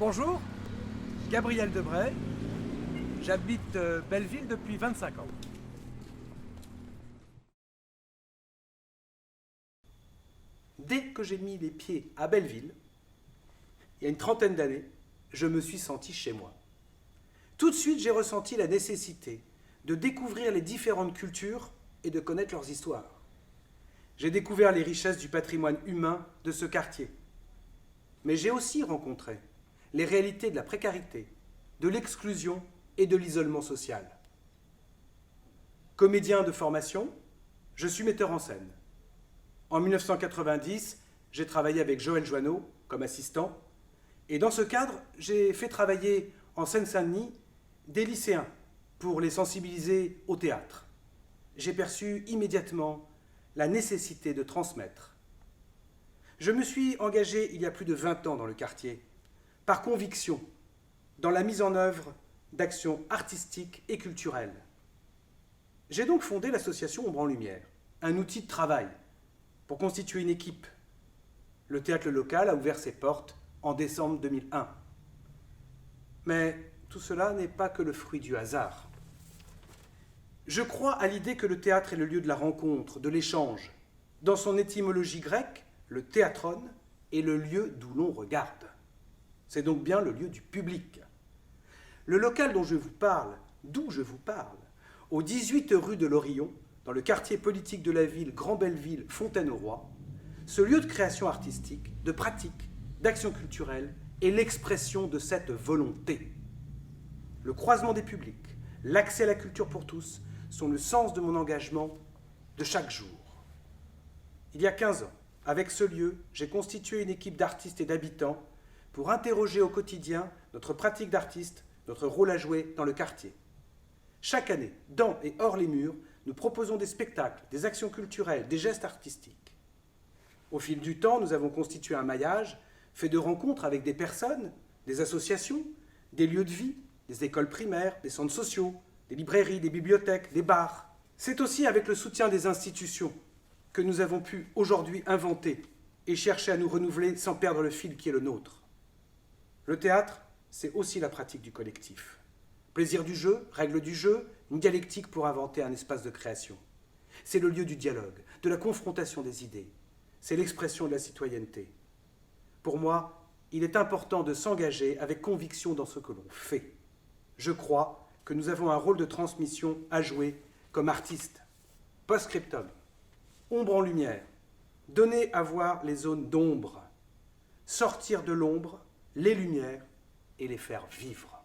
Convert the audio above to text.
Bonjour, Gabriel Debray. J'habite Belleville depuis 25 ans. Dès que j'ai mis les pieds à Belleville, il y a une trentaine d'années, je me suis senti chez moi. Tout de suite, j'ai ressenti la nécessité de découvrir les différentes cultures et de connaître leurs histoires. J'ai découvert les richesses du patrimoine humain de ce quartier. Mais j'ai aussi rencontré les réalités de la précarité, de l'exclusion et de l'isolement social. Comédien de formation, je suis metteur en scène. En 1990, j'ai travaillé avec Joël Joanneau comme assistant, et dans ce cadre, j'ai fait travailler en Seine-Saint-Denis des lycéens pour les sensibiliser au théâtre. J'ai perçu immédiatement la nécessité de transmettre. Je me suis engagé il y a plus de 20 ans dans le quartier, par conviction, dans la mise en œuvre d'actions artistiques et culturelles. J'ai donc fondé l'association Ombre en Lumière, un outil de travail pour constituer une équipe. Le théâtre local a ouvert ses portes en décembre 2001. Mais tout cela n'est pas que le fruit du hasard. Je crois à l'idée que le théâtre est le lieu de la rencontre, de l'échange. Dans son étymologie grecque, le théatron est le lieu d'où l'on regarde. C'est donc bien le lieu du public. Le local d'où je vous parle, au 18 rue de l'Orillon, dans le quartier politique de la ville Grand Belleville, Fontaine-au-Roi, ce lieu de création artistique, de pratique, d'action culturelle est l'expression de cette volonté. Le croisement des publics, l'accès à la culture pour tous sont le sens de mon engagement de chaque jour. Il y a 15 ans, avec ce lieu, j'ai constitué une équipe d'artistes et d'habitants pour interroger au quotidien notre pratique d'artiste, notre rôle à jouer dans le quartier. Chaque année, dans et hors les murs, nous proposons des spectacles, des actions culturelles, des gestes artistiques. Au fil du temps, nous avons constitué un maillage fait de rencontres avec des personnes, des associations, des lieux de vie, des écoles primaires, des centres sociaux, des librairies, des bibliothèques, des bars. C'est aussi avec le soutien des institutions que nous avons pu aujourd'hui inventer et chercher à nous renouveler sans perdre le fil qui est le nôtre. Le théâtre, c'est aussi la pratique du collectif. Plaisir du jeu, règles du jeu, une dialectique pour inventer un espace de création. C'est le lieu du dialogue, de la confrontation des idées. C'est l'expression de la citoyenneté. Pour moi, il est important de s'engager avec conviction dans ce que l'on fait. Je crois que nous avons un rôle de transmission à jouer comme artistes. Post-scriptum. Ombre en lumière. Donner à voir les zones d'ombre. Sortir de l'ombre, les lumières et les faire vivre.